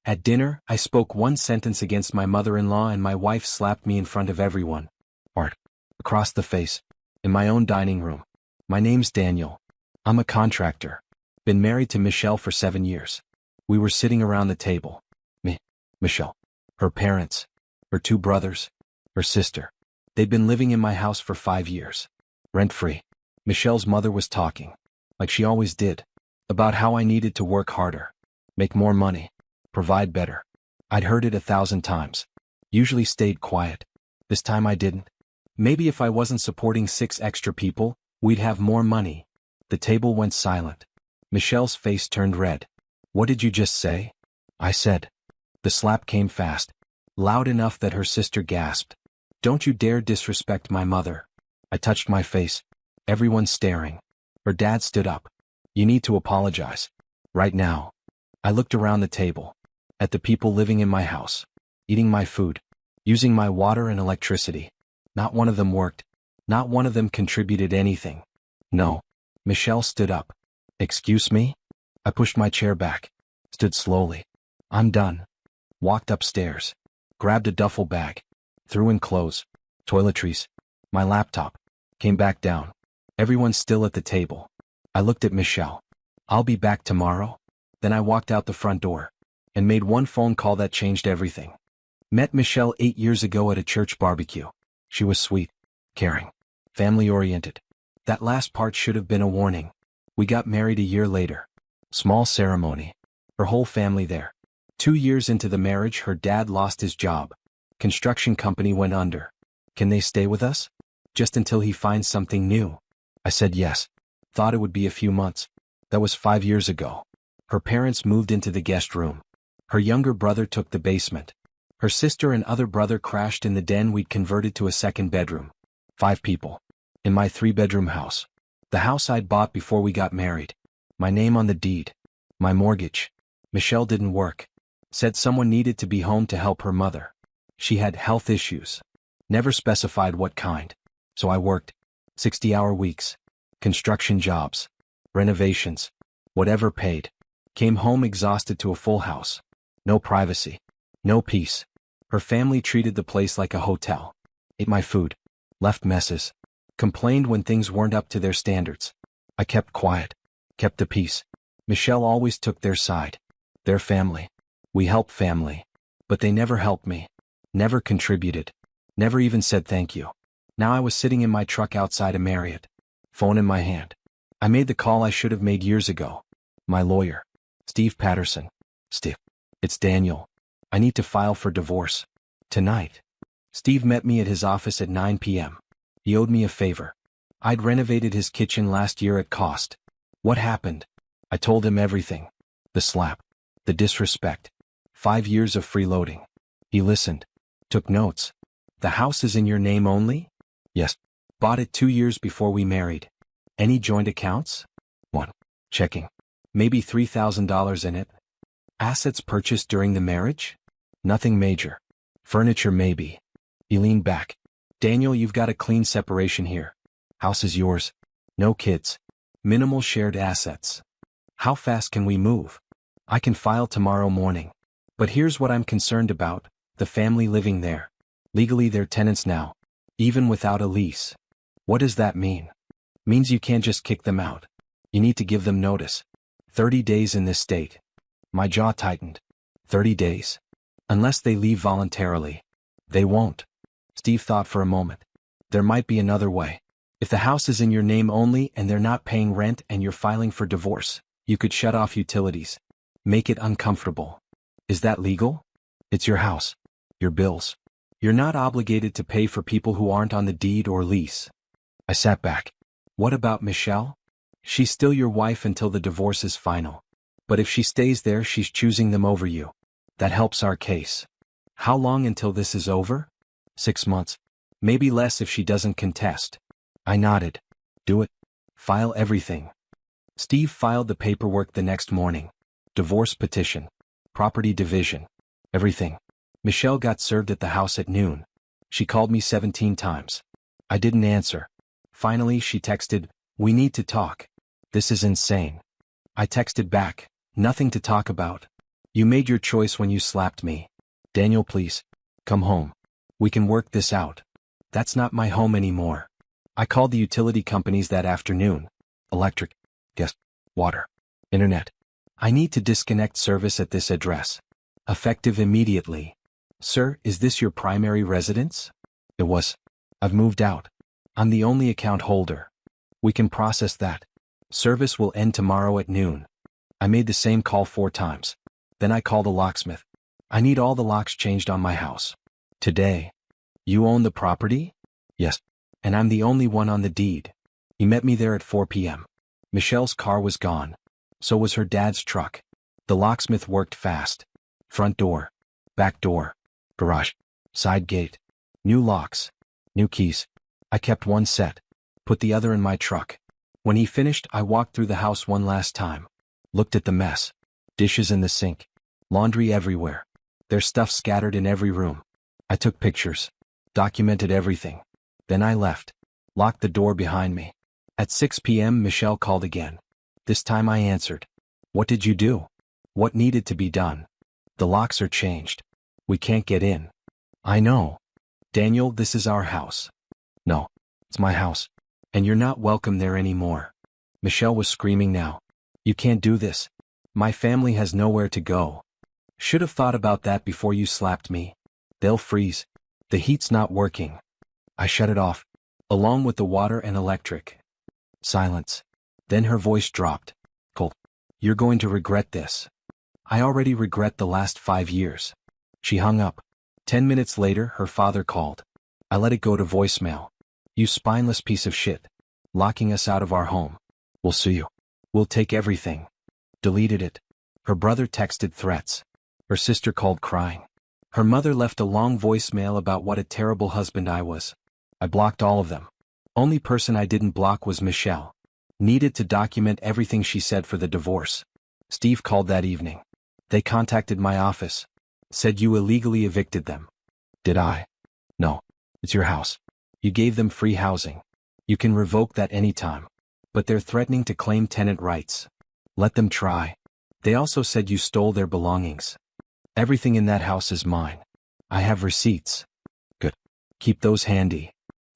At dinner, I spoke one sentence against my mother-in-law and my wife slapped me in front of everyone. Art. Across the face. In my own dining room. My name's Daniel. I'm a contractor. Been married to Michelle for 7 years. We were sitting around the table. Me, Michelle, her parents, her 2 brothers, her sister. They'd been living in my house for 5 years. Rent-free. Michelle's mother was talking, like she always did, about how I needed to work harder, make more money, provide better. I'd heard it 1,000 times. Usually stayed quiet. This time I didn't. Maybe if I wasn't supporting 6 extra people, we'd have more money. The table went silent. Michelle's face turned red. What did you just say? I said. The slap came fast, loud enough that her sister gasped. Don't you dare disrespect my mother. I touched my face. Everyone staring. Her dad stood up. You need to apologize. Right now. I looked around the table. At the people living in my house. Eating my food. Using my water and electricity. Not one of them worked. Not one of them contributed anything. No. Michelle stood up. Excuse me? I pushed my chair back. Stood slowly. I'm done. Walked upstairs. Grabbed a duffel bag. Threw in clothes. Toiletries. My laptop. Came back down. Everyone's still at the table. I looked at Michelle. I'll be back tomorrow. Then I walked out the front door. And made one phone call that changed everything. Met Michelle 8 years ago at a church barbecue. She was sweet. Caring. Family-oriented. That last part should have been a warning. We got married a year later. Small ceremony. Her whole family there. 2 years into the marriage, her dad lost his job. Construction company went under. Can they stay with us? Just until he finds something new. I said yes. Thought it would be a few months. That was 5 years ago. Her parents moved into the guest room. Her younger brother took the basement. Her sister and other brother crashed in the den we'd converted to a 2nd bedroom. 5 people. In my 3-bedroom house. The house I'd bought before we got married. My name on the deed. My mortgage. Michelle didn't work. Said someone needed to be home to help her mother. She had health issues. Never specified what kind. So I worked. 60-hour weeks. Construction jobs. Renovations. Whatever paid. Came home exhausted to a full house. No privacy. No peace. Her family treated the place like a hotel. Ate my food. Left messes. Complained when things weren't up to their standards. I kept quiet. Kept the peace. Michelle always took their side. Their family. We help family. But they never helped me. Never contributed. Never even said thank you. Now I was sitting in my truck outside a Marriott. Phone in my hand. I made the call I should have made years ago. My lawyer. Steve Patterson. Steve. It's Daniel. I need to file for divorce. Tonight. Steve met me at his office at 9 p.m. He owed me a favor. I'd renovated his kitchen last year at cost. What happened? I told him everything. The slap. The disrespect. 5 years of freeloading. He listened. Took notes. The house is in your name only? Yes. Bought it 2 years before we married. Any joint accounts? 1. Checking. Maybe $3,000 in it. Assets purchased during the marriage? Nothing major. Furniture maybe. He leaned back. Daniel, you've got a clean separation here. House is yours. No kids. Minimal shared assets. How fast can we move? I can file tomorrow morning. But here's what I'm concerned about, the family living there. Legally they're tenants now. Even without a lease. What does that mean? Means you can't just kick them out. You need to give them notice. 30 days in this state. My jaw tightened. 30 days. Unless they leave voluntarily. They won't. Steve thought for a moment. There might be another way. If the house is in your name only and they're not paying rent and you're filing for divorce, you could shut off utilities. Make it uncomfortable. Is that legal? It's your house. Your bills. You're not obligated to pay for people who aren't on the deed or lease. I sat back. What about Michelle? She's still your wife until the divorce is final. But if she stays there, she's choosing them over you. That helps our case. How long until this is over? 6 months. Maybe less if she doesn't contest. I nodded. Do it. File everything. Steve filed the paperwork the next morning. Divorce petition. Property division. Everything. Michelle got served at the house at noon. She called me 17 times. I didn't answer. Finally, she texted, "We need to talk. This is insane." I texted back, "Nothing to talk about." You made your choice when you slapped me. Daniel, please. Come home. We can work this out. That's not my home anymore. I called the utility companies that afternoon. Electric, gas, water, internet. I need to disconnect service at this address. Effective immediately. Sir, is this your primary residence? It was. I've moved out. I'm the only account holder. We can process that. Service will end tomorrow at noon. I made the same call 4 times. Then I called a locksmith. I need all the locks changed on my house. Today. You own the property? Yes. And I'm the only one on the deed. He met me there at 4 p.m. Michelle's car was gone. So was her dad's truck. The locksmith worked fast. Front door. Back door. Garage. Side gate. New locks. New keys. I kept one set. Put the other in my truck. When he finished, I walked through the house one last time. Looked at the mess. Dishes in the sink. Laundry everywhere. There's stuff scattered in every room. I took pictures. Documented everything. Then I left. Locked the door behind me. At 6 p.m. Michelle called again. This time I answered. What did you do? What needed to be done? The locks are changed. We can't get in. I know. Daniel, this is our house. No. It's my house. And you're not welcome there anymore. Michelle was screaming now. You can't do this. My family has nowhere to go. Should have thought about that before you slapped me. They'll freeze. The heat's not working. I shut it off, along with the water and electric. Silence. Then her voice dropped. Colt, you're going to regret this. I already regret the last 5 years. She hung up. 10 minutes later, her father called. I let it go to voicemail. You spineless piece of shit. Locking us out of our home. We'll sue you. We'll take everything. Deleted it. Her brother texted threats. Her sister called crying. Her mother left a long voicemail about what a terrible husband I was. I blocked all of them. Only person I didn't block was Michelle. Needed to document everything she said for the divorce. Steve called that evening. They contacted my office. Said you illegally evicted them. Did I? No. It's your house. You gave them free housing. You can revoke that anytime. But they're threatening to claim tenant rights. Let them try. They also said you stole their belongings. Everything in that house is mine. I have receipts. Good. Keep those handy.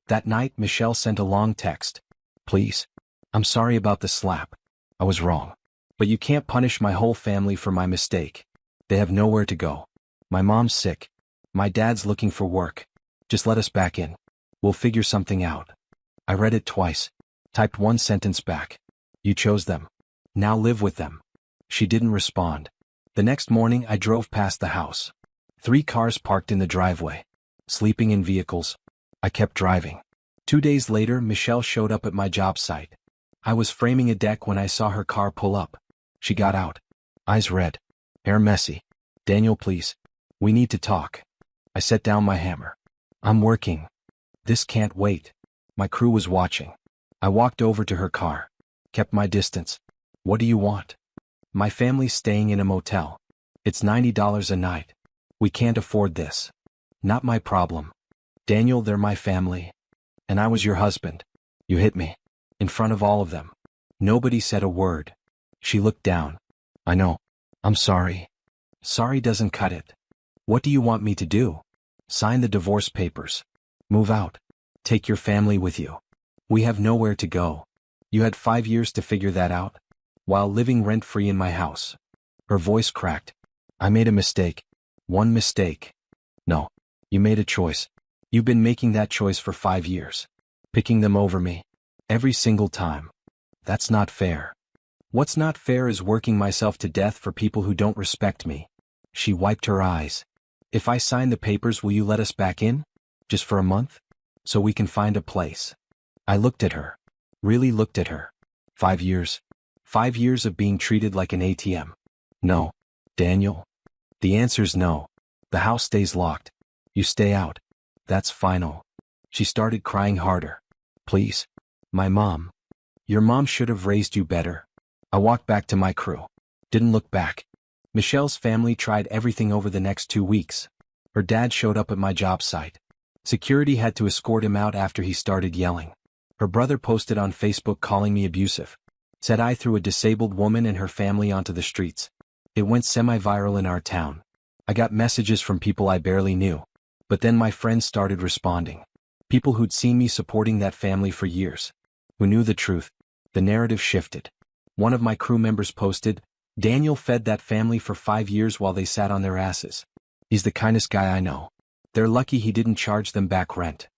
That night, Michelle sent a long text. Please. I'm sorry about the slap. I was wrong. But you can't punish my whole family for my mistake. They have nowhere to go. My mom's sick. My dad's looking for work. Just let us back in. We'll figure something out. I read it twice. Typed one sentence back. You chose them. Now live with them. She didn't respond. The next morning I drove past the house. 3 cars parked in the driveway. Sleeping in vehicles. I kept driving. 2 days later, Michelle showed up at my job site. I was framing a deck when I saw her car pull up. She got out. Eyes red. Hair messy. Daniel, please. We need to talk. I set down my hammer. I'm working. This can't wait. My crew was watching. I walked over to her car. Kept my distance. What do you want? My family's staying in a motel. It's $90 a night. We can't afford this. Not my problem. Daniel, they're my family. And I was your husband. You hit me. In front of all of them. Nobody said a word. She looked down. I know. I'm sorry. Sorry doesn't cut it. What do you want me to do? Sign the divorce papers. Move out. Take your family with you. We have nowhere to go. You had 5 years to figure that out. While living rent-free in my house. Her voice cracked. I made a mistake. One mistake. No. You made a choice. You've been making that choice for 5 years. Picking them over me. Every single time. That's not fair. What's not fair is working myself to death for people who don't respect me. She wiped her eyes. If I sign the papers, will you let us back in? Just for a month? So we can find a place. I looked at her. Really looked at her. 5 years. 5 years of being treated like an ATM. No. Daniel? The answer's no. The house stays locked. You stay out. That's final. She started crying harder. Please. My mom. Your mom should have raised you better. I walked back to my crew. Didn't look back. Michelle's family tried everything over the next 2 weeks. Her dad showed up at my job site. Security had to escort him out after he started yelling. Her brother posted on Facebook calling me abusive. Said I threw a disabled woman and her family onto the streets. It went semi-viral in our town. I got messages from people I barely knew. But then my friends started responding. People who'd seen me supporting that family for years. Who knew the truth. The narrative shifted. One of my crew members posted, "Daniel fed that family for 5 years while they sat on their asses. He's the kindest guy I know. They're lucky he didn't charge them back rent."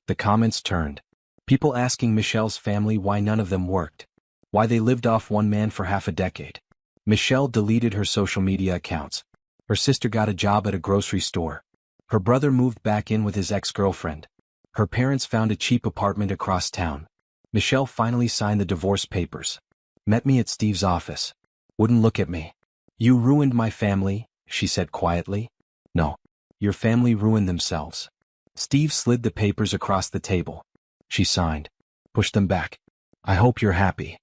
The comments turned. People asking Michelle's family why none of them worked. Why they lived off one man for half a decade. Michelle deleted her social media accounts. Her sister got a job at a grocery store. Her brother moved back in with his ex-girlfriend. Her parents found a cheap apartment across town. Michelle finally signed the divorce papers. Met me at Steve's office. Wouldn't look at me. "You ruined my family," she said quietly. "No. Your family ruined themselves." Steve slid the papers across the table. She signed. Pushed them back. "I hope you're happy."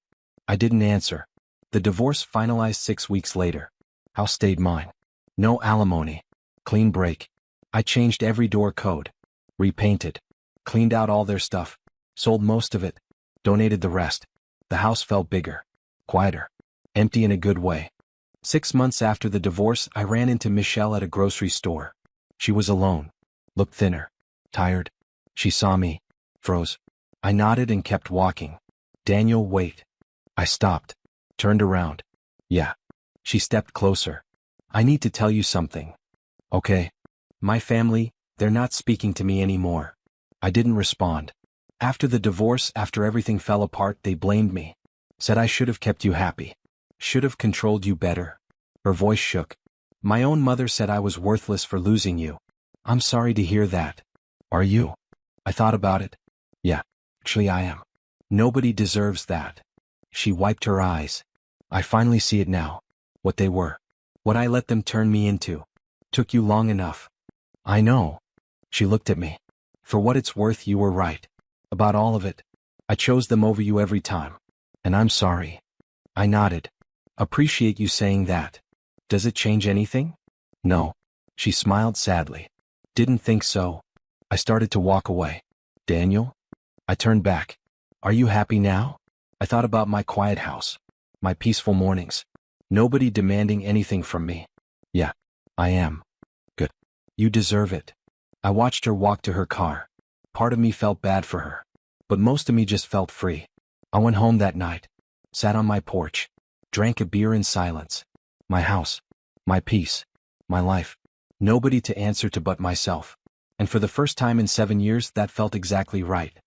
I didn't answer. The divorce finalized 6 weeks later. House stayed mine. No alimony. Clean break. I changed every door code. Repainted. Cleaned out all their stuff. Sold most of it. Donated the rest. The house felt bigger. Quieter. Empty in a good way. 6 months after the divorce, I ran into Michelle at a grocery store. She was alone. Looked thinner. Tired. She saw me. Froze. I nodded and kept walking. "Daniel, wait." I stopped. Turned around. "Yeah." She stepped closer. "I need to tell you something." "Okay." "My family, they're not speaking to me anymore." I didn't respond. After the divorce, after everything fell apart, they blamed me. Said I should have kept you happy. Should have controlled you better. Her voice shook. "My own mother said I was worthless for losing you." "I'm sorry to hear that." "Are you?" I thought about it. "Yeah, actually I am. Nobody deserves that." She wiped her eyes. "I finally see it now. What they were. What I let them turn me into. Took you long enough." "I know." She looked at me. "For what it's worth, you were right. About all of it. I chose them over you every time. And I'm sorry." I nodded. "Appreciate you saying that. Does it change anything?" "No." She smiled sadly. "Didn't think so." I started to walk away. "Daniel?" I turned back. "Are you happy now?" I thought about my quiet house. My peaceful mornings. Nobody demanding anything from me. "Yeah, I am." "Good. You deserve it." I watched her walk to her car. Part of me felt bad for her. But most of me just felt free. I went home that night. Sat on my porch. Drank a beer in silence. My house. My peace. My life. Nobody to answer to but myself. And for the first time in 7 years, that felt exactly right.